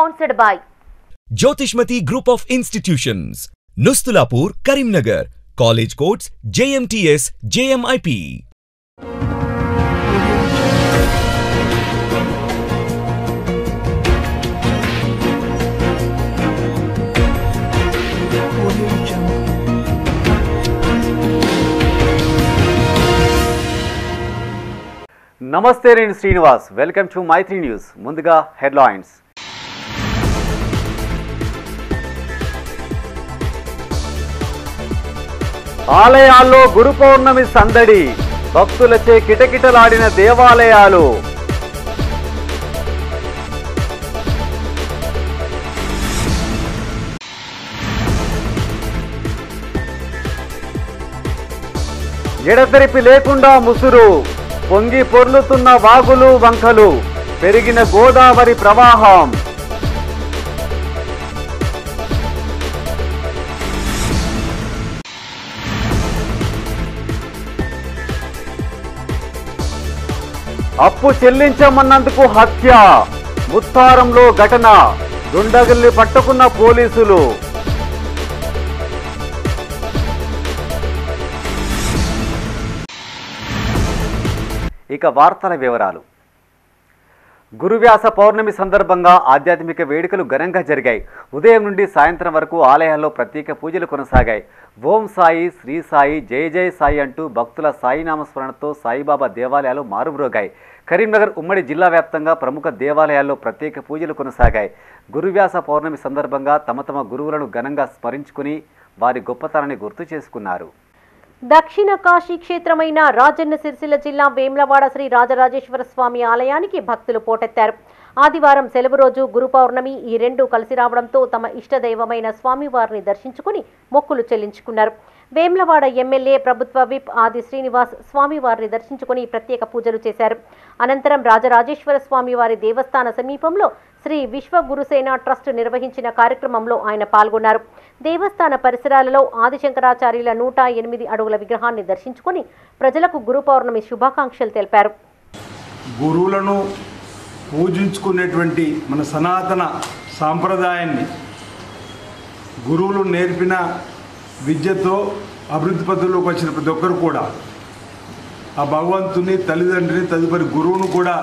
sponsored by Jyotishmati Group of Institutions, Nustulapur, Karimnagar. College codes JMTS, JMIP. నమస్తే, నేను Srinivas. Welcome to Maithri news. ముందుగా headlines. ఆలయాల్లో గురు పౌర్ణమి సందడి, భక్తులచే కిటకిటలాడిన దేవాలయాలు. ఎడతెరిపి లేకుండా ముసురు, పొంగి పొర్లుతున్న వాగులు వంకలు, పెరిగిన గోదావరి ప్రవాహం. అప్పు చెల్లించమన్నందుకు హత్య, ముత్తారంలో ఘటన, దుండగుల్ని పట్టుకున్న పోలీసులు. ఇక వార్తల వివరాలు. గురువ్యాస పౌర్ణమి సందర్భంగా ఆధ్యాత్మిక వేడుకలు ఘనంగా జరిగాయి. ఉదయం నుండి సాయంత్రం వరకు ఆలయాల్లో ప్రత్యేక పూజలు కొనసాగాయి. ఓం సాయి, శ్రీ సాయి, జయ జయ సాయి అంటూ భక్తుల సాయినామస్మరణతో సాయిబాబా దేవాలయాలు మారుమ్రోగాయి. కరీంనగర్ ఉమ్మడి జిల్లా వ్యాప్తంగా ప్రముఖ దేవాలయాల్లో ప్రత్యేక పూజలు కొనసాగాయి. గురువ్యాస పౌర్ణమి సందర్భంగా తమ తమ గురువులను ఘనంగా స్మరించుకుని వారి గొప్పతనాన్ని గుర్తు చేసుకున్నారు. దక్షిణ కాశీ క్షేత్రమైన రాజన్న సిరిసిల్ల జిల్లా వేములవాడ శ్రీ రాజరాజేశ్వర స్వామి ఆలయానికి భక్తులు పోటెత్తారు. ఆదివారం సెలవు రోజు గురు పౌర్ణమి, ఈ రెండు కలిసి రావడంతో తమ ఇష్టదైవమైన స్వామివారిని దర్శించుకుని మొక్కులు చెల్లించుకున్నారు. వేములవాడ ఎమ్మెల్యే ప్రభుత్వ విప్ ఆది శ్రీనివాస్ స్వామివారిని దర్శించుకుని ప్రత్యేక పూజలు చేశారు. అనంతరం రాజరాజేశ్వర స్వామివారి దేవస్థాన సమీపంలో శ్రీ విశ్వగురుసేన ట్రస్ట్ నిర్వహించిన కార్యక్రమంలో ఆయన పాల్గొన్నారు. దేవస్థాన పరిసరాలలో ఆదిశంకరాచార్యుల 108 అడుగుల విగ్రహాన్ని దర్శించుకుని ప్రజలకు గురు పౌర్ణమి శుభాకాంక్షలు తెలిపారు. గురువులను పూజించుకునేటువంటి మన సనాతన సాంప్రదాయాన్ని, గురువులు నేర్పిన విద్యతో అభివృద్ధి పద్ధతిలోకి వచ్చిన ప్రతి ఒక్కరు కూడా ఆ భగవంతుని, తల్లిదండ్రిని, తదుపరి గురువును కూడా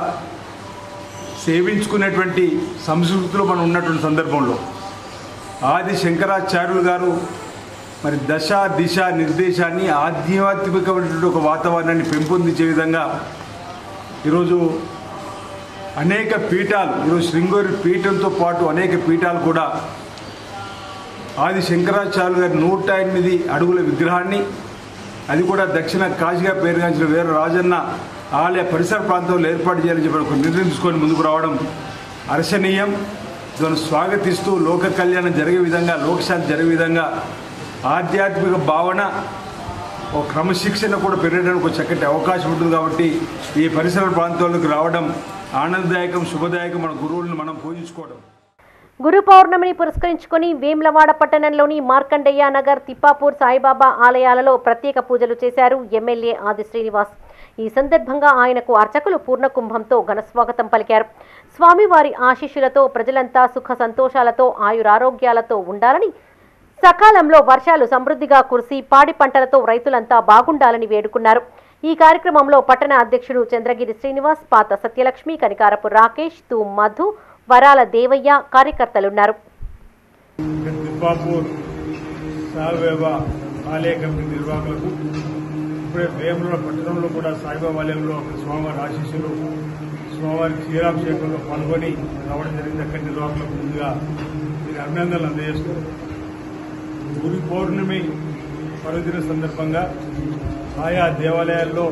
సేవించుకునేటువంటి సంస్కృతిలో మనం ఉన్నటువంటి సందర్భంలో ఆది శంకరాచార్యులు గారు మరి దశ దిశ నిర్దేశాన్ని, ఆధ్యాత్మికమైనటువంటి ఒక వాతావరణాన్ని పెంపొందించే విధంగా ఈరోజు అనేక పీఠాలు, ఈరోజు శృంగేరి పీఠంతో పాటు అనేక పీఠాలు కూడా ఆది శంకరాచార్యులు గారి 108 అడుగుల విగ్రహాన్ని, అది కూడా దక్షిణ కాశీగా పేరుగాంచిన వీర రాజన్న ఆలయ పరిసర ప్రాంతంలో ఏర్పాటు చేయాలని చెప్పి ఒక నిర్ణయం తీసుకొని ముందుకు రావడం హర్షణీయం. దాన్ని స్వాగతిస్తూ లోక కళ్యాణం జరిగే విధంగా, లోకశాంతి జరిగే విధంగా ఆధ్యాత్మిక భావన, ఒక క్రమశిక్షణ కూడా పెరగడానికి ఒక చక్కటి అవకాశం ఉంటుంది. కాబట్టి ఈ పరిసర ప్రాంతాలకు రావడం ఆనందదాయకం, శుభదాయకం. మన గురువులను మనం పూజించుకోవడం. గురు పౌర్ణమిని పురస్కరించుకుని వేములవాడ పట్టణంలోని మార్కండేయ నగర్, తిప్పాపూర్ సాయిబాబా ఆలయాలలో ప్రత్యేక పూజలు చేశారు ఎమ్మెల్యే ఆది శ్రీనివాస్. ఈ సందర్భంగా ఆయనకు అర్చకులు పూర్ణకుంభంతో ఘనస్వాగతం పలికారు. స్వామివారి ఆశీస్సులతో ప్రజలంతా సుఖ సంతోషాలతో ఆయురారోగ్యాలతో ఉండాలని, సకాలంలో వర్షాలు సమృద్ధిగా కురిసి పాడి పంటలతో రైతులంతా బాగుండాలని వేడుకున్నారు. ఈ కార్యక్రమంలో పట్టణ అధ్యక్షుడు చంద్రగిరి శ్రీనివాస్, పాత సత్యలక్ష్మి, కనికారపు రాకేష్, తూ మధు, వరాల దేవయ్య కార్యకర్తలున్నారు. ఆలయ కమిటీ నిర్వాహకులకు, ఇప్పుడే వేములవాడ పట్టణంలో కూడా సాయిబాబా ఆలయంలో స్వామివారి ఆశీస్సులు, స్వామివారి క్షీరాభిషేకంలో పాల్గొని రావడం జరిగింది. అక్కడి నిర్వాహకులకు ముందుగా మీరు అభినందనలు అందజేస్తూ, గురు పౌర్ణమి పర్వదిన సందర్భంగా ఆయా దేవాలయాల్లో,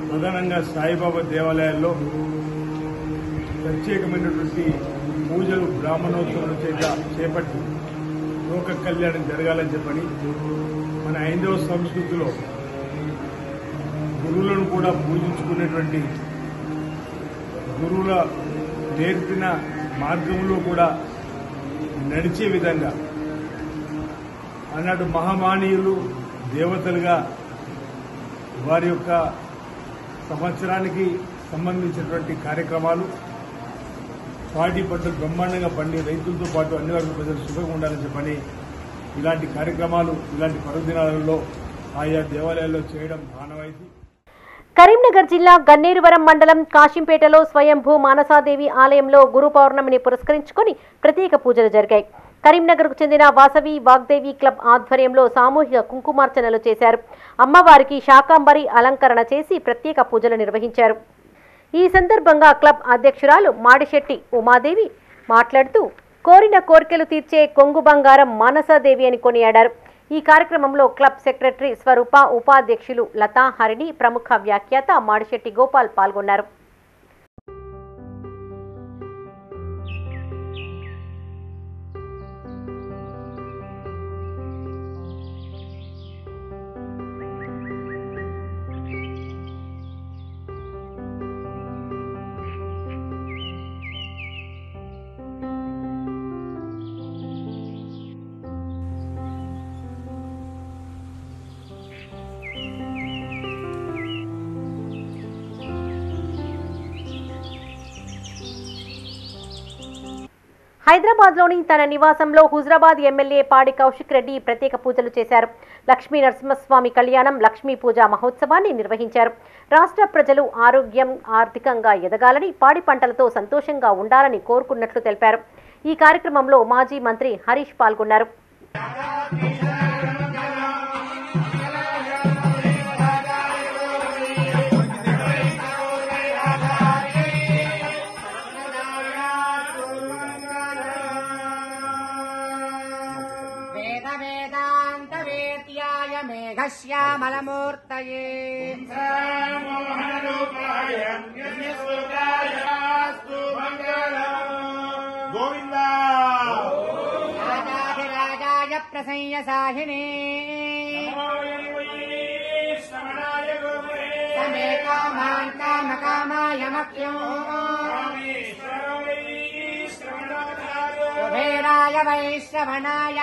ప్రధానంగా సాయిబాబా దేవాలయాల్లో ప్రత్యేకమైనటువంటి పూజలు, బ్రాహ్మణోత్సవాల చేత చేపట్టి లోక కళ్యాణం జరగాలని చెప్పని మన హైందవ సంస్కృతిలో గురువులను కూడా పూజించుకునేటువంటి, గురువుల నేర్పిన మార్గంలో కూడా నడిచే విధంగా ఆనాడు మహామానీయులు దేవతలుగా వారి యొక్క సంవత్సరానికి సంబంధించినటువంటి కార్యక్రమాలు పాడి పంటలు బ్రహ్మాండంగా పండి రైతులతో పాటు అన్ని వర్గాల ప్రజలు సుఖంగా ఉండాలని చెప్పని ఇలాంటి కార్యక్రమాలు ఇలాంటి పర్వదినాలలో ఆయా దేవాలయాల్లో చేయడం ఆనవాయితీ. కరీంనగర్ జిల్లా గన్నేరువరం మండలం కాశింపేటలో స్వయంభూ మానసాదేవి ఆలయంలో గురు పౌర్ణమిని పురస్కరించుకొని ప్రత్యేక పూజలు జరిగాయి. కరీంనగర్కు చెందిన వాసవి వాగ్దేవి క్లబ్ ఆధ్వర్యంలో సామూహిక కుంకుమార్చనలు చేశారు. అమ్మవారికి శాకాంబరి అలంకరణ చేసి ప్రత్యేక పూజలు నిర్వహించారు. ఈ సందర్భంగా క్లబ్ అధ్యక్షురాలు మాడిశెట్టి ఉమాదేవి మాట్లాడుతూ కోరిన కోరికలు తీర్చే కొంగు బంగారం మానసాదేవి అని కొనియాడారు. ఈ కార్యక్రమంలో క్లబ్ సెక్రటరీ స్వరూప, ఉపాధ్యక్షులు లతా, హరిణి, ప్రముఖ వ్యాఖ్యాత మాడిశెట్టి గోపాల్ పాల్గొన్నారు. హైదరాబాద్లోని తన నివాసంలో హుజరాబాద్ ఎమ్మెల్యే పాడి కౌశిక్ రెడ్డి ప్రత్యేక పూజలు చేశారు. లక్ష్మీ నరసింహస్వామి కళ్యాణం, లక్ష్మీ పూజ మహోత్సవాన్ని నిర్వహించారు. రాష్ట్ర ప్రజలు ఆరోగ్యం, ఆర్థికంగా ఎదగాలని, పాడి పంటలతో సంతోషంగా ఉండాలని కోరుకున్నట్లు తెలిపారు. ఈ కార్యక్రమంలో మాజీ మంత్రి హరీష్ పాల్గొన్నారు. మేఘశ్యామలమూర్తయే గోవిందా రాజాధిరాజాయ ప్రసయ్య సాహినే సమే కామాన్ కామకామాయ మఖ్యం కుబేరాయ వైశ్రవణాయ.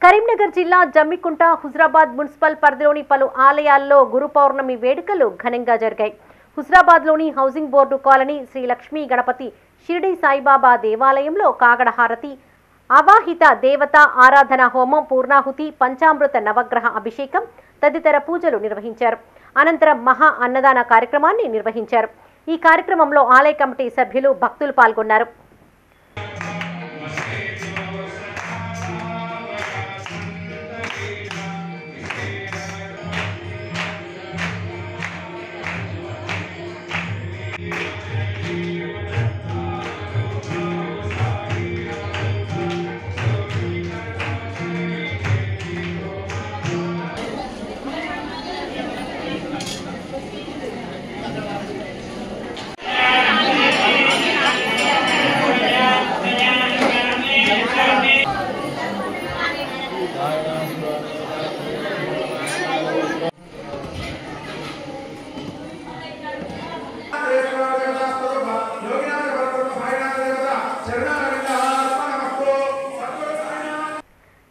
కరీంనగర్ జిల్లా జమ్మికుంట, హుజరాబాద్ మున్సిపల్ పరిధిలోని పలు ఆలయాల్లో గురు పౌర్ణమి వేడుకలు ఘనంగా జరిగాయి. హుజరాబాద్లోని housing board colony Shri Lakshmi Ganapati Shirdi Saibaba దేవాలయంలో కాగడ హారతి, అవాహిత దేవత ఆరాధన హోమం, పూర్ణాహుతి, పంచామృత నవగ్రహ అభిషేకం తదితర పూజలు నిర్వహించారు. అనంతరం మహా అన్నదాన కార్యక్రమాన్ని నిర్వహించారు. ఈ కార్యక్రమంలో ఆలయ కమిటీ సభ్యులు, భక్తులు పాల్గొన్నారు.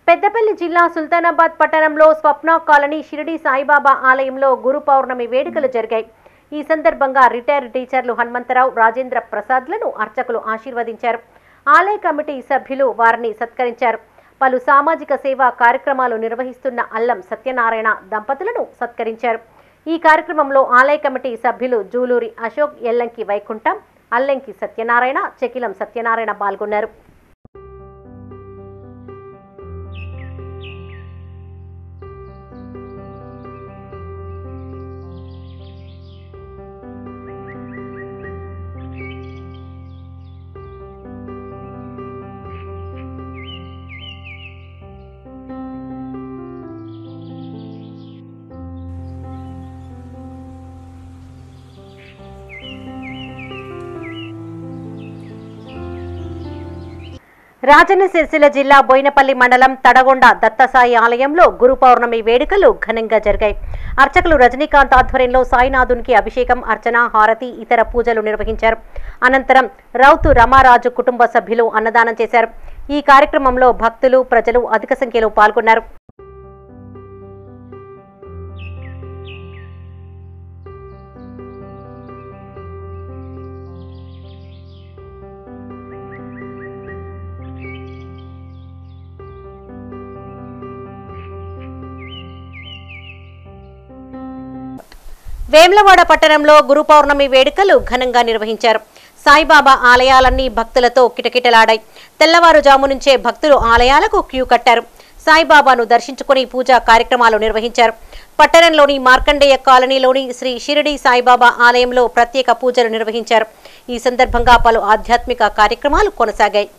పెద్దపల్లి జిల్లా సుల్తానాబాద్ పట్టణంలో స్వప్న కాలనీ షిరిడి సాయిబాబా ఆలయంలో గురు పౌర్ణమి వేడుకలు జరిగాయి. ఈ సందర్భంగా రిటైర్డ్ టీచర్లు హనుమంతరావు, రాజేంద్ర ప్రసాద్లను అర్చకులు ఆశీర్వదించారు. ఆలయ కమిటీ సభ్యులు వారిని సత్కరించారు. పలు సామాజిక సేవా కార్యక్రమాలు నిర్వహిస్తున్న అల్లం సత్యనారాయణ దంపతులను సత్కరించారు. ఈ కార్యక్రమంలో ఆలయ కమిటీ సభ్యులు జూలూరి అశోక్, ఎల్లంకి వైకుంఠం, అల్లంకి సత్యనారాయణ, చెకిలం సత్యనారాయణ పాల్గొన్నారు. రాజన్న సిరిసిల్ల జిల్లా బోయినపల్లి మండలం తడగొండ దత్తసాయి ఆలయంలో గురు పౌర్ణమి వేడుకలు ఘనంగా జరిగాయి. అర్చకులు రజనీకాంత్ ఆధ్వర్యంలో సాయినాథునికి అభిషేకం, అర్చన, హారతి, ఇతర పూజలు నిర్వహించారు. అనంతరం రౌతు రమారాజు కుటుంబ సభ్యులు అన్నదానం చేశారు. ఈ కార్యక్రమంలో భక్తులు, ప్రజలు అధిక సంఖ్యలో పాల్గొన్నారు. వేములవాడ పట్టణంలో గురు పౌర్ణమి వేడుకలు ఘనంగా నిర్వహించారు. సాయిబాబా ఆలయాలన్నీ భక్తులతో కిటకిటలాడాయి. తెల్లవారుజాము నుంచే భక్తులు ఆలయాలకు క్యూ కట్టారు. సాయిబాబాను దర్శించుకుని పూజా కార్యక్రమాలు నిర్వహించారు. పట్టణంలోని మార్కండేయ కాలనీలోని శ్రీ షిరిడి సాయిబాబా ఆలయంలో ప్రత్యేక పూజలు నిర్వహించారు. ఈ సందర్భంగా పలు ఆధ్యాత్మిక కార్యక్రమాలు కొనసాగాయి.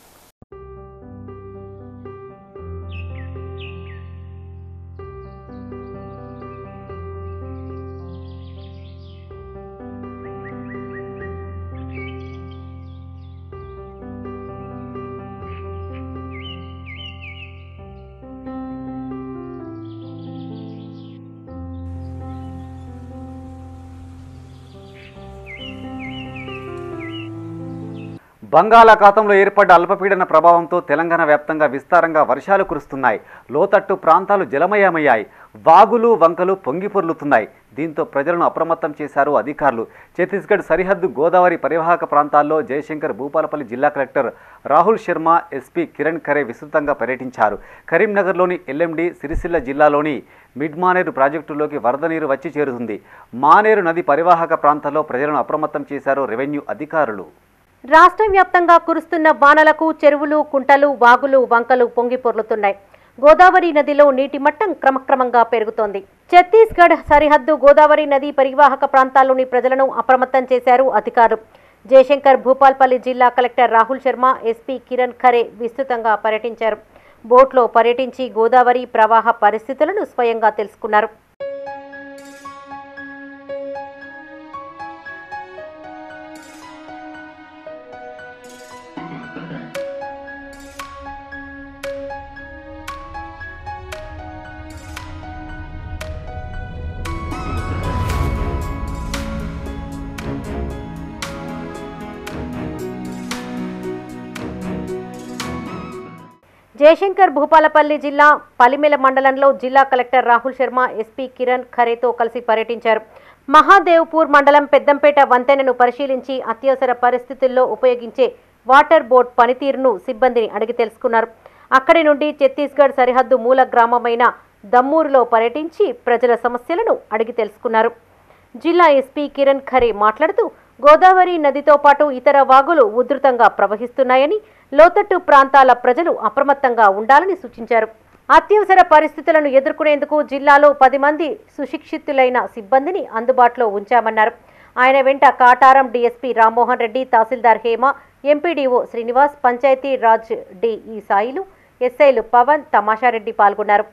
బంగాళాఖాతంలో ఏర్పడ్డ అల్పపీడన ప్రభావంతో తెలంగాణ వ్యాప్తంగా విస్తారంగా వర్షాలు కురుస్తున్నాయి. లోతట్టు ప్రాంతాలు జలమయమయ్యాయి. వాగులు వంకలు పొంగిపొర్లుతున్నాయి. దీంతో ప్రజలను అప్రమత్తం చేశారు అధికారులు. ఛత్తీస్గఢ్ సరిహద్దు గోదావరి పరివాహక ప్రాంతాల్లో జయశంకర్ భూపాలపల్లి జిల్లా కలెక్టర్ రాహుల్ శర్మ, ఎస్పీ కిరణ్ ఖరే విస్తృతంగా పర్యటించారు. కరీంనగర్లోని ఎల్ఎండి, సిరిసిల్ల జిల్లాలోని మిడ్మానేరు ప్రాజెక్టులోకి వరద నీరు వచ్చి చేరుతుంది. మానేరు నది పరివాహక ప్రాంతాల్లో ప్రజలను అప్రమత్తం చేశారు రెవెన్యూ అధికారులు. రాష్ట్ర వ్యాప్తంగా కురుస్తున్న వానలకు చెరువులు, కుంటలు, వాగులు, వంకలు పొంగిపొర్లుతున్నాయి. గోదావరి నదిలో నీటి మట్టం క్రమక్రమంగా పెరుగుతోంది. ఛత్తీస్గఢ్ సరిహద్దు గోదావరి నది పరివాహక ప్రాంతాల్లోని ప్రజలను అప్రమత్తం చేశారు అధికారులు. జయశంకర్ భూపాల్పల్లి జిల్లా కలెక్టర్ రాహుల్ శర్మ, ఎస్పీ కిరణ్ ఖరే విస్తృతంగా పర్యటించారు. బోట్లో పర్యటించి గోదావరి ప్రవాహ పరిస్థితులను స్వయంగా తెలుసుకున్నారు. జయశంకర్ భూపాలపల్లి జిల్లా పలిమెల మండలంలో జిల్లా కలెక్టర్ రాహుల్ శర్మ, ఎస్పీ కిరణ్ ఖరేతో కలిసి పర్యటించారు. మహాదేవ్పూర్ మండలం పెద్దంపేట వంతెనను పరిశీలించి అత్యవసర పరిస్థితుల్లో ఉపయోగించే వాటర్ బోట్ పనితీరును సిబ్బందిని అడిగి తెలుసుకున్నారు. అక్కడి నుండి ఛత్తీస్గఢ్ సరిహద్దు మూల గ్రామమైన దమ్మూరులో పర్యటించి ప్రజల సమస్యలను అడిగి తెలుసుకున్నారు. జిల్లా ఎస్పీ కిరణ్ ఖరే మాట్లాడుతూ గోదావరి నదితో పాటు ఇతర వాగులు ఉధృతంగా ప్రవహిస్తున్నాయని, లోతట్టు ప్రాంతాల ప్రజలు అప్రమత్తంగా ఉండాలని సూచించారు. అత్యవసర పరిస్థితులను ఎదుర్కొనేందుకు జిల్లాలో 10 మంది సుశిక్షితులైన సిబ్బందిని అందుబాటులో ఉంచామన్నారు. ఆయన వెంట కాటారం డీఎస్పీ రామ్మోహన్ రెడ్డి, తహసీల్దార్ హేమ, ఎంపీడీఓ శ్రీనివాస్, పంచాయతీ రాజ్ డిఈ సాయిలు, ఎస్ఐలు పవన్, తమాషారెడ్డి పాల్గొన్నారు.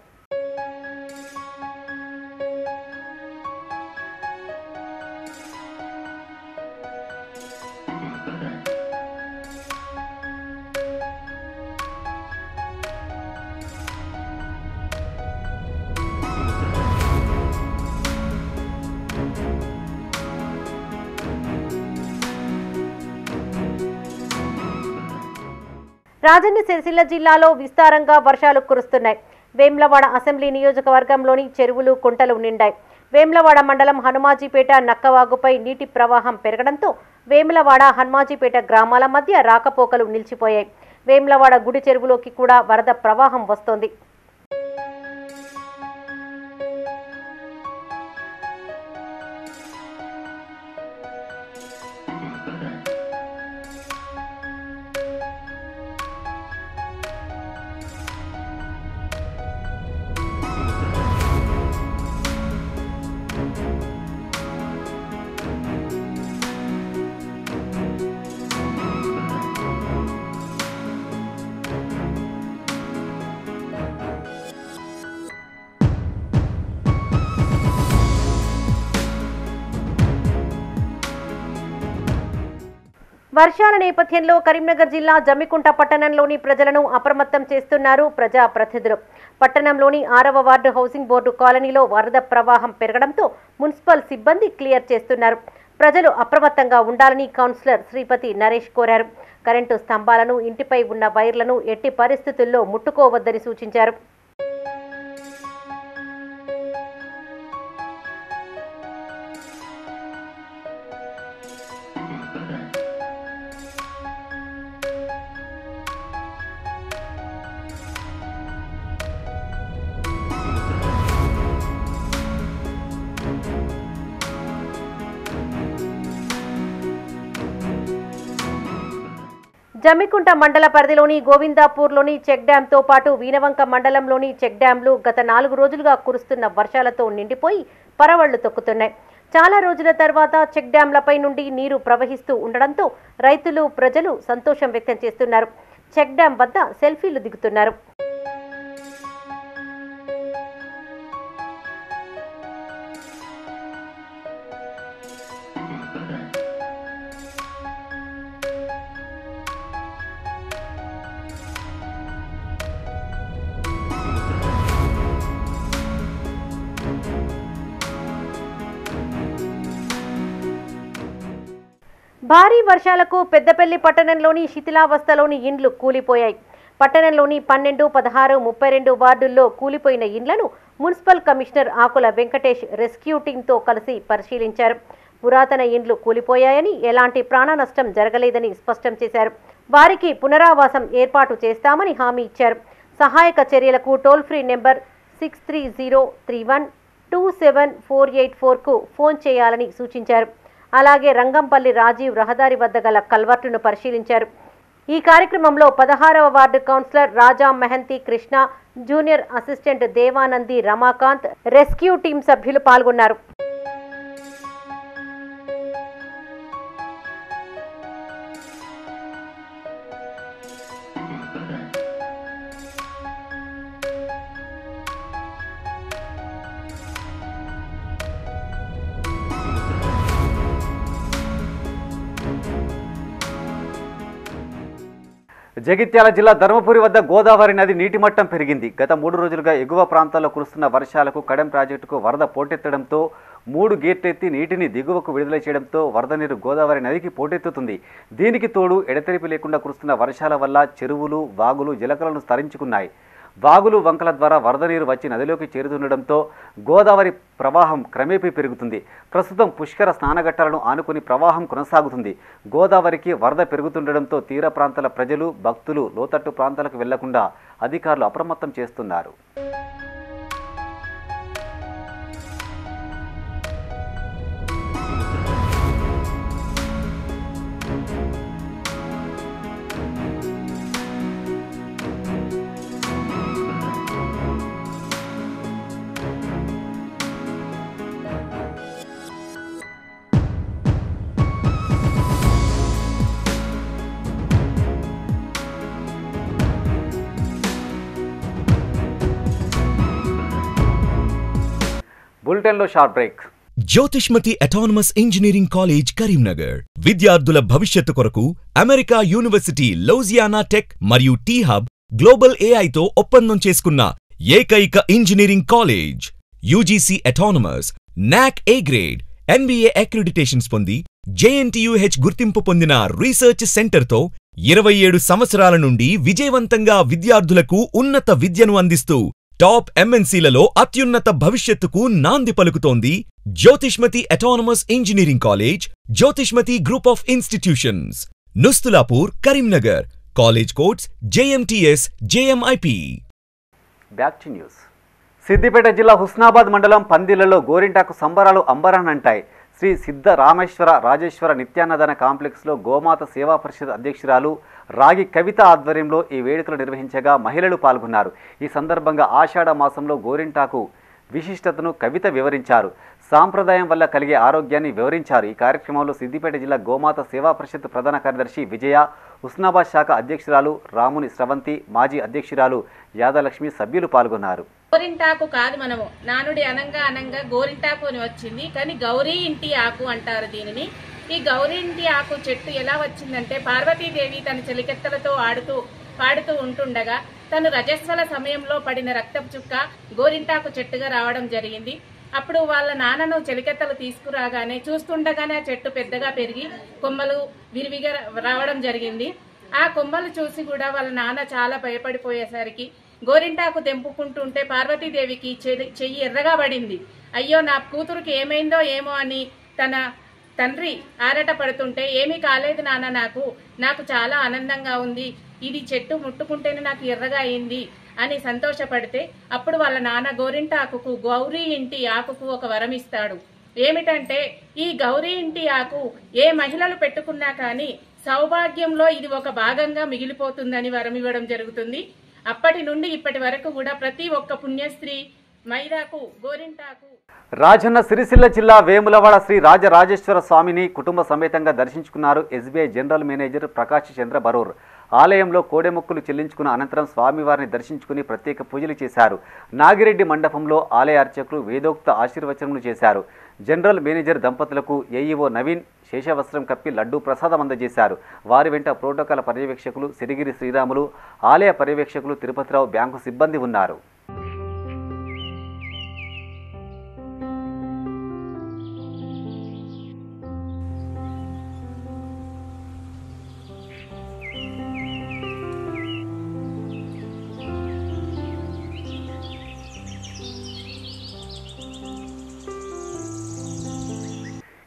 రాజన్న సిరిసిల్ల జిల్లాలో విస్తారంగా వర్షాలు కురుస్తున్నాయి. వేములవాడ అసెంబ్లీ నియోజకవర్గంలోని చెరువులు, కుంటలు నిండాయి. వేములవాడ మండలం హనుమాజీపేట నక్కవాగుపై నీటి ప్రవాహం పెరగడంతో వేములవాడ, హనుమాజీపేట గ్రామాల మధ్య రాకపోకలు నిలిచిపోయాయి. వేములవాడ గుడి చెరువులోకి కూడా వరద ప్రవాహం వస్తోంది. వర్షాల నేపథ్యంలో కరీంనగర్ జిల్లా జమ్మికుంట పట్టణంలోని ప్రజలను అప్రమత్తం చేస్తున్నారు ప్రజాప్రతినిధులు. పట్టణంలోని 6వ వార్డు హౌసింగ్ బోర్డు కాలనీలో వరద ప్రవాహం పెరగడంతో మున్సిపల్ సిబ్బంది క్లియర్ చేస్తున్నారు. ప్రజలు అప్రమత్తంగా ఉండాలని కౌన్సిలర్ శ్రీపతి నరేష్ కోరారు. కరెంటు స్తంభాలను, ఇంటిపై ఉన్న వైర్లను ఎట్టి పరిస్థితుల్లో ముట్టుకోవద్దని సూచించారు. జమ్మికుంట మండల పరిధిలోని గోవిందాపూర్లోని చెక్ డ్యాంతో పాటు వీనవంక మండలంలోని చెక్ డ్యాంలు గత 4 రోజులుగా కురుస్తున్న వర్షాలతో నిండిపోయి పరవళ్లు తొక్కుతున్నాయి. చాలా రోజుల తర్వాత చెక్ డ్యాంలపై నుండి నీరు ప్రవహిస్తూ ఉండడంతో రైతులు, ప్రజలు సంతోషం వ్యక్తం చేస్తున్నారు. చెక్ డ్యాం వద్ద సెల్ఫీలు దిగుతున్నారు. భారీ వర్షాలకు పెద్దపల్లి పట్టణంలోని శిథిలావస్థలోని ఇండ్లు కూలిపోయాయి. పట్టణంలోని 12, 16, 32 వార్డుల్లో కూలిపోయిన ఇండ్లను మున్సిపల్ కమిషనర్ ఆకుల వెంకటేష్ రెస్క్యూ టీంతో కలిసి పరిశీలించారు. పురాతన ఇండ్లు కూలిపోయాయని, ఎలాంటి ప్రాణ నష్టం జరగలేదని స్పష్టం చేశారు. వారికి పునరావాసం ఏర్పాటు చేస్తామని హామీ ఇచ్చారు. సహాయక చర్యలకు టోల్ ఫ్రీ నెంబర్ 6303127484కు ఫోన్ చేయాలని సూచించారు. అలాగే రంగంపల్లి రాజీవ్ రహదారి వద్ద గల కల్వర్టును పరిశీలించారు. ఈ కార్యక్రమంలో 16వ ward councillor Raja Mohanty Krishna, junior assistant Devanandi Ramakant, rescue team సభ్యులు పాల్గొన్నారు. జగిత్యాల జిల్లా ధర్మపురి వద్ద గోదావరి నది నీటి మట్టం పెరిగింది. గత 3 రోజులుగా ఎగువ ప్రాంతాల్లో కురుస్తున్న వర్షాలకు కడెం ప్రాజెక్టుకు వరద పోటెత్తడంతో 3 గేట్లెత్తి నీటిని దిగువకు విడుదల చేయడంతో వరద నీరు గోదావరి నదికి పోటెత్తుతుంది. దీనికి తోడు ఎడతెరిపి లేకుండా కురుస్తున్న వర్షాల వల్ల చెరువులు, వాగులు జలకలను తరించుకున్నాయి. వాగులు, వంకల ద్వారా వరద నీరు వచ్చి నదిలోకి చేరుతుండడంతో గోదావరి ప్రవాహం క్రమేపీ పెరుగుతుంది. ప్రస్తుతం పుష్కర స్నానఘట్టాలను ఆనుకుని ప్రవాహం కొనసాగుతుంది. గోదావరికి వరద పెరుగుతుండడంతో తీర ప్రాంతాల ప్రజలు, భక్తులు లోతట్టు ప్రాంతాలకు వెళ్లకుండా అధికారులు అప్రమత్తం చేస్తున్నారు. బులెటిన్లో short break. Jyothishmathi autonomous engineering college Karimnagar విద్యార్థుల భవిష్యత్తు కొరకు అమెరికా యూనివర్సిటీ లౌజియానా టెక్ మరియు టీ హబ్ గ్లోబల్ ఏఐతో ఒప్పందం చేసుకున్న ఏకైక ఇంజనీరింగ్ కాలేజ్. యూజీసీ అటానమస్, నాక్ ఏ గ్రేడ్, NBA అక్రిడిటేషన్స్ పొంది JNTUH గుర్తింపు పొందిన రీసెర్చ్ సెంటర్తో 27 సంవత్సరాల నుండి విజయవంతంగా విద్యార్థులకు ఉన్నత విద్యను అందిస్తూ టాప్ MNCలలో అత్యున్నత భవిష్యత్తుకు నాంది పలుకుతోంది Jyothishmathi autonomous engineering college, Jyothishmathi group of institutions, Nustulapur, Karimnagar. College codes JMTS, JMIP. Back to news. Siddipet జిల్లా హుస్నాబాద్ మండలం పందిళ్లలో గోరింటాకు సంబరాలు అంబరానంటాయి. శ్రీ సిద్ధ రామేశ్వర రాజేశ్వర నిత్యాన్నదాన కాంప్లెక్స్లో గోమాత సేవా పరిషత్ అధ్యక్షురాలు రాగి కవిత ఆధ్వర్యంలో ఈ వేడుకలు నిర్వహించగా మహిళలు పాల్గొన్నారు. ఈ సందర్భంగా ఆషాఢ మాసంలో గోరింటాకు విశిష్టతను కవిత వివరించారు. సాంప్రదాయం వల్ల కలిగే ఆరోగ్యాన్ని వివరించారు. ఈ కార్యక్రమంలో సిద్దిపేట జిల్లా గోమాత సేవా పరిషత్ ప్రధాన కార్యదర్శి విజయ, హుస్నాబాద్ శాఖ అధ్యక్షురాలు రాముని స్రవంతి, మాజీ అధ్యక్షురాలు యాదలక్ష్మి సభ్యులు పాల్గొన్నారు. గోరింటాకు కాదు, మనము నానుడి అనంగా అనంగా గోరింటాకు అని వచ్చింది, కానీ గౌరీ ఇంటి ఆకు అంటారు దీనిని. ఈ గౌరీ ఇంటి ఆకు చెట్టు ఎలా వచ్చిందంటే పార్వతీదేవి తన చెలికెత్తలతో పాడుతూ ఉంటుండగా తను రజస్వల సమయంలో పడిన రక్తపు చుక్క గోరింటాకు చెట్టుగా రావడం జరిగింది. అప్పుడు వాళ్ళ నాన్నను చెలికెత్తలు తీసుకురాగానే చూస్తుండగానే ఆ చెట్టు పెద్దగా పెరిగి కొమ్మలు విరివిగా రావడం జరిగింది. ఆ కొమ్మలు చూసి కూడా వాళ్ళ నాన్న చాలా భయపడిపోయేసరికి గోరింటాకు తెంపుకుంటుంటే పార్వతీదేవికి చెయ్యి ఎర్రగా పడింది. అయ్యో నా కూతురుకి ఏమైందో ఏమో అని తన తండ్రి ఆరాట పడుతుంటే, ఏమీ కాలేదు నాన్న, నాకు చాలా ఆనందంగా ఉంది, ఇది చెట్టు ముట్టుకుంటేనే నాకు ఎర్రగా అయింది అని సంతోషపడితే అప్పుడు వాళ్ళ నాన్న గోరింటాకుకు గౌరీ ఇంటి ఆకుకు ఒక వరం ఇస్తాడు. ఏమిటంటే ఈ గౌరీ ఇంటి ఆకు ఏ మహిళలు పెట్టుకున్నా కానీ సౌభాగ్యంలో ఇది ఒక భాగంగా మిగిలిపోతుందని వరం ఇవ్వడం జరుగుతుంది. అప్పటి నుండి ఇప్పటి వరకు కూడా ప్రతి ఒక్క పుణ్యస్త్రీ మైదాకు గోరింటాకు రాజన్న సిరిసిల్ల జిల్లా వేములవాడ శ్రీ రాజరాజేశ్వర స్వామిని కుటుంబ సమేతంగా దర్శించుకున్నారు ఎస్బీఐ జనరల్ మేనేజర్ ప్రకాష్ చంద్ర బరూర్. ఆలయంలో కోడెమొక్కులు చెల్లించుకున్న అనంతరం స్వామివారిని దర్శించుకుని ప్రత్యేక పూజలు చేశారు. నాగిరెడ్డి మండపంలో ఆలయ అర్చకులు వేదోక్త ఆశీర్వచనములు చేశారు. జనరల్ మేనేజర్ దంపతులకు ఏఈఓ నవీన్ శేషవస్త్రం కప్పి లడ్డూ ప్రసాదం అందజేశారు. వారి వెంట ప్రోటోకాల్ పర్యవేక్షకులు సిరిగిరి శ్రీరాములు, ఆలయ పర్యవేక్షకులు తిరుపతిరావు, బ్యాంకు సిబ్బంది ఉన్నారు.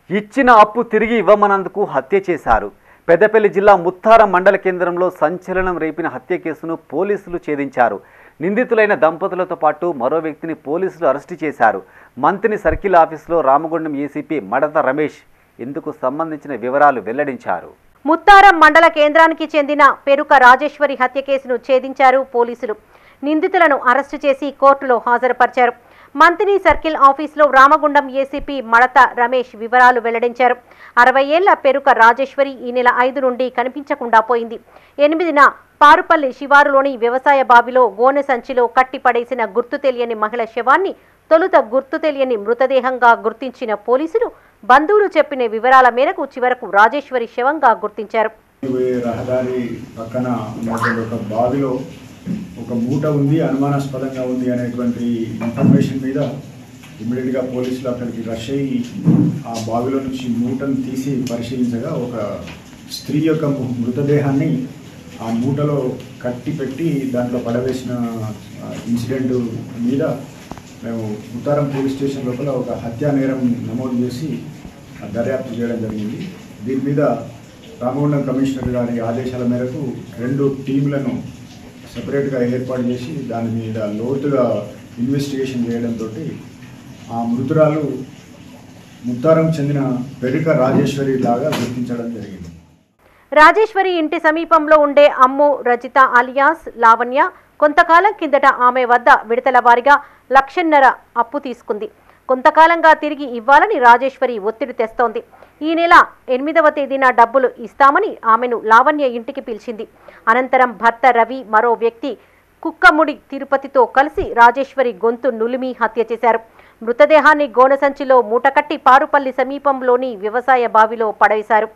ఇచ్చిన అప్పు తిరిగి ఇవ్వమన్నందుకు హత్య చేశారు. పెద్దపల్లి జిల్లా ముత్తారం మండల కేంద్రంలో సంచలనం రేపిన హత్య కేసును పోలీసులు ఛేదించారు. నిందితులైన దంపతులతో పాటు మరో వ్యక్తిని పోలీసులు అరెస్టు చేశారు. మంత్రి సర్కిల్ ఆఫీసులో రామగుండం ఏసీపీ మడత రమేష్ ఇందుకు సంబంధించిన వివరాలు వెల్లడించారు. ముత్తారం మండల కేంద్రానికి చెందిన పెరుక రాజేశ్వరి హత్య కేసును ఛేదించారు పోలీసులు. నిందితులను అరెస్టు చేసి కోర్టులో హాజరుపరిచారు. మంత్రి సర్కిల్ ఆఫీసులో రామగుండం ఏసీపీ మడత రమేష్ వివరాలు వెల్లడించారు. 60 ఏళ్ల పెరుక రాజేశ్వరి ఈ నెల 5 నుండి కనిపించకుండా పోయింది. 8న పారుపల్లి శివారులోని వ్యవసాయ బావిలో గోనె సంచిలో కట్టిపడేసిన గుర్తు తెలియని మహిళ శవాన్ని తొలుత గుర్తు తెలియని మృతదేహంగా గుర్తించిన పోలీసులు బంధువులు చెప్పిన వివరాల మేరకు చివరకు రాజేశ్వరి శవంగా గుర్తించారు. రహదారి పక్కన ఒక బావిలో ఒక మూట ఉంది, అనుమానాస్పదంగా ఉంది అనేటువంటి ఇన్ఫర్మేషన్ మీద ఇమ్మీడియట్గా పోలీసులు అక్కడికి రష్ అయ్యి ఆ బావిలో నుంచి మూటను తీసి పరిశీలించగా ఒక స్త్రీ యొక్క మృతదేహాన్ని ఆ మూటలో కట్టి పెట్టి దాంట్లో పడవేసిన ఇన్సిడెంట్ మీద మేము ముత్తారం పోలీస్ స్టేషన్ లోపల ఒక హత్యా నేరం నమోదు చేసి దర్యాప్తు చేయడం జరిగింది. దీని మీద రామగుండం కమిషనర్ గారి ఆదేశాల మేరకు 2 టీంలను సపరేట్గా ఏర్పాటు చేసి దాని మీద లోతుగా ఇన్వెస్టిగేషన్ చేయడంతో ఆ మృతురాలు ముత్తారం చెందిన పెరుక రాజేశ్వరి లాగా గుర్తించడం జరిగింది. రాజేశ్వరి ఇంటి సమీపంలో ఉండే అమ్ము రజిత అలియాస్ లావణ్య కొంతకాలం కిందట ఆమె వద్ద విడతల వారీగా 1.5 లక్షల అప్పు తీసుకుంది. కొంతకాలంగా తిరిగి ఇవ్వాలని రాజేశ్వరి ఒత్తిడి తెస్తోంది. ఈ నెల 8వ తేదీన డబ్బులు ఇస్తామని ఆమెను లావణ్య ఇంటికి పిలిచింది. అనంతరం భర్త రవి మరో వ్యక్తి కుక్కముడి తిరుపతితో కలిసి రాజేశ్వరి గొంతు నులిమి హత్య చేశారు. మృతదేహాన్ని గోనెసంచిలో మూటకట్టి పారుపల్లి సమీపంలోని వ్యవసాయ బావిలో పడవేశారు.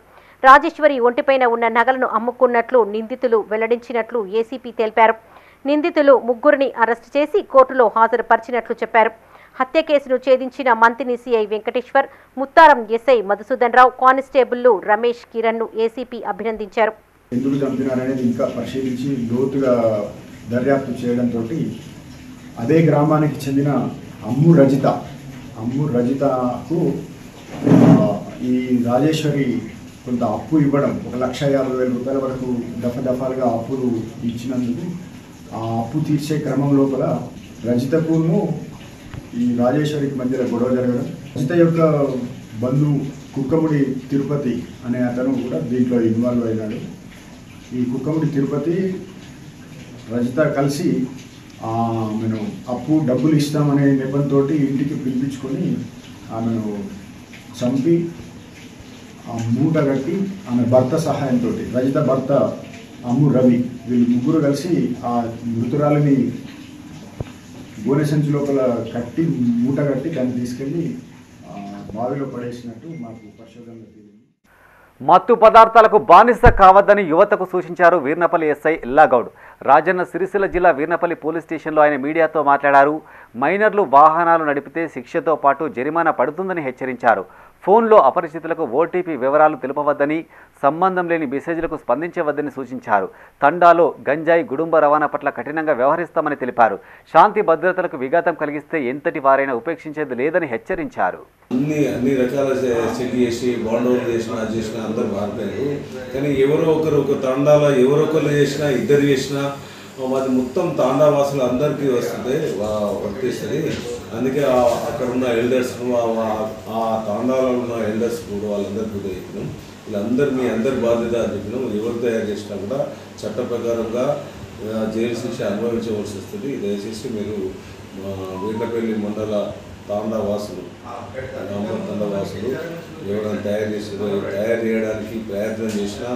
రాజేశ్వరి ఒంటిపైన ఉన్న నగలను అమ్ముకున్నట్లు నిందితులు వెల్లడించినట్లు ఏసీపీ తెలిపారు. నిందితులు 3 అరెస్టు చేసి కోర్టులో హాజరుపరిచినట్లు చెప్పారు. హత్య కేసును ఛేదించిన మంత్రి సిఐ వెంకటేశ్వర్, ముత్తారం ఎస్ఐ మధుసూదన్ రావు, కానిస్టేబుల్లు రమేష్, కిరణ్ను ఏసీపీ అభినందించారు. ఎందుకు చంపినారనేది ఇంకా పరిశీలించి లోతుగా దర్యాప్తు చేయడంతో అదే గ్రామానికి చెందిన అమ్ము రజితకు ఈ రాజేశ్వరి కొంత అప్పు ఇవ్వడం, 1,50,000 రూపాయల వరకు దఫాలుగా అప్పులు ఇచ్చినందుకు ఆ అప్పు తీర్చే క్రమం లోపల రజితకును ఈ రాజేశ్వరికి మధ్యలో గొడవ జరగడం, రజిత యొక్క బంధువు కుక్కముడి తిరుపతి అనే అతను కూడా దీంట్లో ఇన్వాల్వ్ అయినాడు. ఈ కుక్కముడి తిరుపతి రజిత కలిసి ఆమెను డబ్బులు ఇస్తామనే నెపంతో ఇంటికి పిలిపించుకొని ఆమెను చంపి ఆ మూట కట్టి ఆమె భర్త సహాయంతో, రజిత భర్త అమ్ము రవి, వీళ్ళు 3 కలిసి ఆ మృతురాలిని గోనె సంచి లోపల కట్టి మూట కట్టి దాన్ని తీసుకెళ్ళి బావిలో పడేసినట్టు మాకు పరిశోధనలో తెలియదు. మత్తు పదార్థాలకు బానిస కావద్దని యువతకు సూచించారు వీర్నపల్లి ఎస్ఐ ఎల్లాగౌడ్. రాజన్న సిరిసిల్ల జిల్లా వీర్నపల్లి పోలీస్ స్టేషన్లో ఆయన మీడియాతో మాట్లాడారు. మైనర్లు వాహనాలు నడిపితే శిక్షతో పాటు జరిమానా పడుతుందని హెచ్చరించారు. ఫోన్లో అపరిచితులకు ఓటీపీ వివరాలు తెలుపవద్దని, సంబంధం లేని మెసేజ్లకు స్పందించవద్దని సూచించారు. తండాలో గంజాయి గుడుంబ రవాణా పట్ల కఠినంగా వ్యవహరిస్తామని తెలిపారు. శాంతి భద్రతలకు విఘాతం కలిగిస్తే ఎంతటి వారైనా ఉపేక్షించేది లేదని హెచ్చరించారు. అన్ని రకాల చెక్ చేసి బాండ్ ఓవర్ చేసినా అందరు మారిపోయారు. కానీ ఎవరో ఒకరు ఒక తండాలో ఎవరో ఒకరు చేసినా, ఇద్దరు చేసినా అది మొత్తం తాండావాసులు అందరికీ వస్తుంది, వర్తిస్తుంది. అందుకే అక్కడ ఉన్న ఎల్డర్స్, ఆ తాండాలో ఉన్న ఎల్డర్స్ కూడా వాళ్ళందరికీ కూడా చెప్పినాం. వీళ్ళందరూ మీ అందరి బాధ్యత అని చెప్పినాం. ఎవరు తయారు చేసినా కూడా చట్ట ప్రకారంగా జైలు శిక్ష అనుభవించవలసి వస్తుంది. దయచేసి మీరు వీళ్ళపల్లి మండల తాండావాసులు తాండావాసులు ఎవరైనా తయారు చేయడానికి ప్రయత్నం చేసినా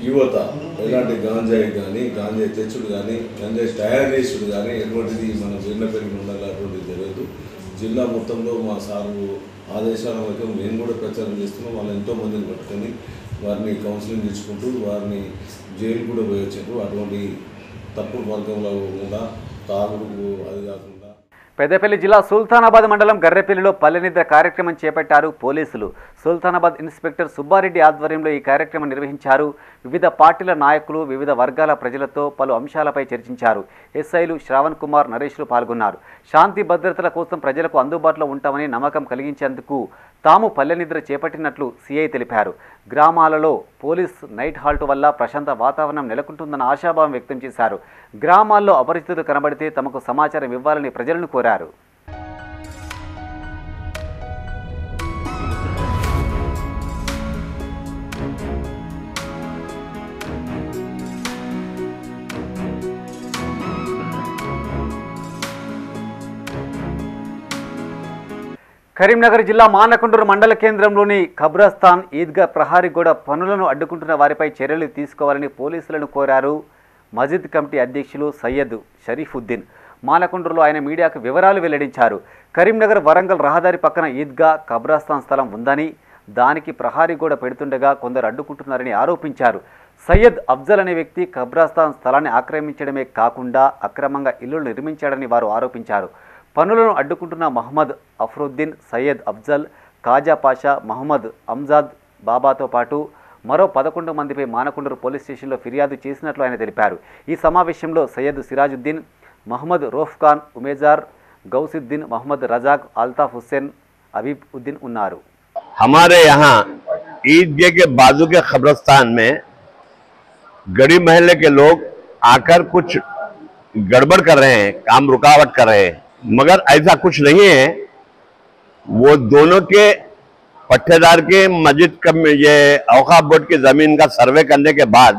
యువత ఎలాంటి గాంజాయి కానీ గాంజాయి తెచ్చుడు కానీ గాంజాయి తయారు చేసుడు కానీ ఎటువంటిది మన వీళ్ళపల్లి మండలం అటువంటిది జరగదు. జిల్లా మొత్తంలో మా సారు ఆదేశాల వరకు మేము కూడా ప్రచారం చేస్తున్నాం. వాళ్ళు ఎంతోమందిని పట్టుకొని వారిని కౌన్సిలింగ్ ఇచ్చుకుంటూ వారిని జైలు కూడా పోయొచ్చారు. అటువంటి తప్పుడు మార్గంలో కూడా తాగుడు అది కాకుండా పెద్దపల్లి జిల్లా సుల్తానాబాద్ మండలం గర్రెపల్లిలో పల్లెనిద్ర కార్యక్రమం చేపట్టారు పోలీసులు. సుల్తానాబాద్ ఇన్స్పెక్టర్ సుబ్బారెడ్డి ఆధ్వర్యంలో ఈ కార్యక్రమం నిర్వహించారు. వివిధ పార్టీల నాయకులు వివిధ వర్గాల ప్రజలతో పలు అంశాలపై చర్చించారు. ఎస్ఐలు శ్రావణ్ కుమార్, నరేష్లు పాల్గొన్నారు. శాంతి భద్రతల కోసం ప్రజలకు అందుబాటులో ఉంటామని నమ్మకం కలిగించేందుకు తాము పల్లెనిద్ర చేపట్టినట్లు సిఐ తెలిపారు. గ్రామాలలో పోలీస్ నైట్ హాల్ట్ వల్ల ప్రశాంత వాతావరణం నెలకొంటుందన్న ఆశాభావం వ్యక్తం చేశారు. గ్రామాల్లో అపరిస్థితులు కనబడితే తమకు సమాచారం ఇవ్వాలని ప్రజలను కోరారు. కరీంనగర్ జిల్లా మానకొండూరు మండల కేంద్రంలోని ఖబ్రస్థాన్ ఈద్గా ప్రహారీ గోడ పనులను అడ్డుకుంటున్న వారిపై చర్యలు తీసుకోవాలని పోలీసులను కోరారు మస్జిద్ కమిటీ అధ్యక్షులు సయ్యద్ షరీఫుద్దీన్. మానకొండూరులో ఆయన మీడియాకు వివరాలు వెల్లడించారు. కరీంనగర్ వరంగల్ రహదారి పక్కన ఈద్గా ఖబ్రస్థాన్ స్థలం ఉందని దానికి ప్రహారీ గోడ పెడుతుండగా కొందరు అడ్డుకుంటున్నారని ఆరోపించారు. సయ్యద్ అఫ్జల్ అనే వ్యక్తి ఖబ్రస్థాన్ స్థలాన్ని ఆక్రమించడమే కాకుండా అక్రమంగా ఇల్లులు నిర్మించాడని వారు ఆరోపించారు. పనులను అడ్డుకుంటున్న మహమ్మద్ అఫ్రుద్దీన్, సయ్యద్ అఫ్జల్, కాజా పాషా, మహమ్మద్ అంజాద్ బాబాతో పాటు మరో 11 మందిపై మానకొండూరు పోలీస్ స్టేషన్లో ఫిర్యాదు చేసినట్లు ఆయన తెలిపారు. ఈ సమావేశంలో సయ్యద్ సిరాజుద్దీన్, మహమ్మద్ రోఫ్ఖాన్, ఉమేజార్, గౌసుద్దీన్, మహమ్మద్ రజాక్, అల్తాఫ్ హుస్సేన్, అబీబ్ ఉద్దీన్ ఉన్నారు. हमारे यहाँ ईदगाह के बाजू के खबरस्तान में गरीब महल्ले के लोग आकर कुछ गड़बड़ कर रहे हैं, काम रुकावट कर रहे हैं, मगर ऐसा कुछ नहीं है। वो दोनों के पट्टेदार के मस्जिद का ये औकाफ बोर्ड की जमीन का सर्वे करने के बाद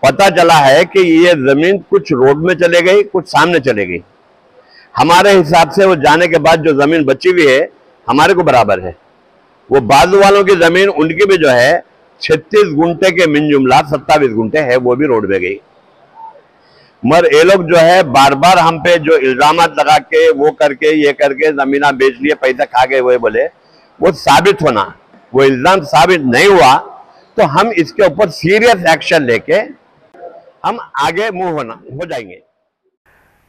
पता चला है कि ये जमीन कुछ रोड में चले गई, कुछ सामने चले गई। हमारे हिसाब से वो जाने के बाद जो जमीन बची हुई है हमारे को बराबर है। वो बाजू वालों की जमीन उनकी भी जो है 36 गुंठे के मिन जुमला 27 गुंठे है, वो भी रोड में गई। मगर ये लोग जो है बार बार हम पे जो इल्जामात लगा के वो करके ये करके जमीना बेच लिए, पैसा खा गए हुए बोले, वो साबित होना, वो इल्जाम साबित नहीं हुआ तो हम इसके ऊपर सीरियस एक्शन लेके हम आगे मूव हो जाएंगे।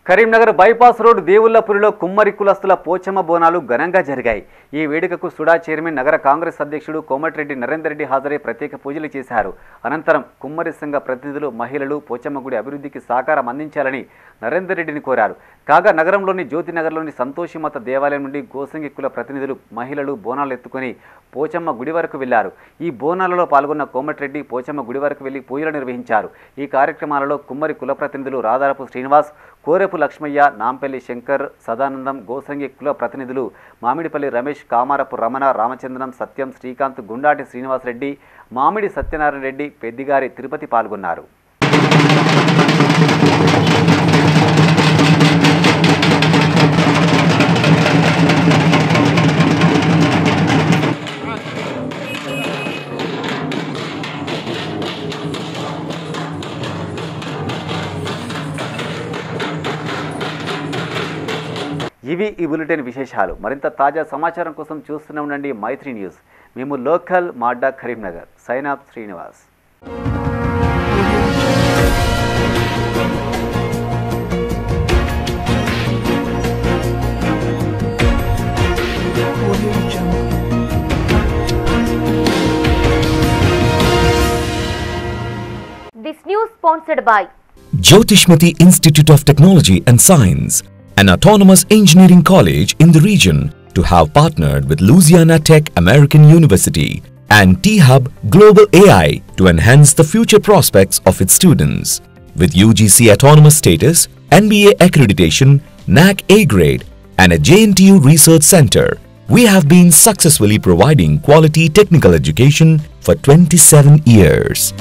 కరీంనగర్ బైపాస్ రోడ్ దేవుళ్లపురిలో కుమ్మరి కులస్తుల పోచమ్మ బోనాలు ఘనంగా జరిగాయి. ఈ వేడుకకు సుడా చైర్మన్ నగర కాంగ్రెస్ అధ్యక్షుడు కోమటిరెడ్డి నరేందర్ రెడ్డి హాజరై ప్రత్యేక పూజలు చేశారు. అనంతరం కుమ్మరి సంఘ ప్రతినిధులు, మహిళలు పోచమ్మ గుడి అభివృద్ధికి సహకారం అందించాలని నరేందర్ రెడ్డిని కోరారు. కాగా నగరంలోని జ్యోతినగర్లోని సంతోషిమాత దేవాలయం నుండి గోసంగి కుల ప్రతినిధులు, మహిళలు బోనాలు ఎత్తుకొని పోచమ్మ గుడి వరకు వెళ్లారు. ఈ బోనాలలో పాల్గొన్న కోమటిరెడ్డి పోచమ్మ గుడి వరకు వెళ్లి పూజలు నిర్వహించారు. ఈ కార్యక్రమాలలో కుమ్మరి కుల ప్రతినిధులు రాధారపు శ్రీనివాస్, కోరెపు లక్ష్మయ్య, నాంపల్లి శంకర్, సదానందం, గోసంగి కుల ప్రతినిధులు మామిడిపల్లి రమేష్, కామారపు రమణ, రామచంద్రం, సత్యం, శ్రీకాంత్, గుండాటి శ్రీనివాసరెడ్డి, మామిడి సత్యనారాయణ రెడ్డి, పెద్దిగారి తిరుపతి పాల్గొన్నారు. ఇవి ఈ బులెటిన్ విశేషాలు. మరింత తాజా సమాచారం కోసం చూస్తూనే ఉండండి మైత్రి న్యూస్. మేము లోకల్ మాడ్డా Karimnagar. Sign off Srinivas. This news sponsored by Jyotishmati Institute of Technology and Science, an autonomous engineering college in the region, to have partnered with Louisiana Tech American University and T-Hub Global AI to enhance the future prospects of its students. With UGC autonomous status, NBA accreditation, NAC A grade and a JNTU research center, We have been successfully providing quality technical education for 27 years.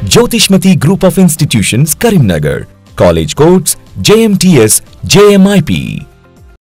Jyotishmati Group of Institutions, Karimnagar. College codes JMTS, JMIP.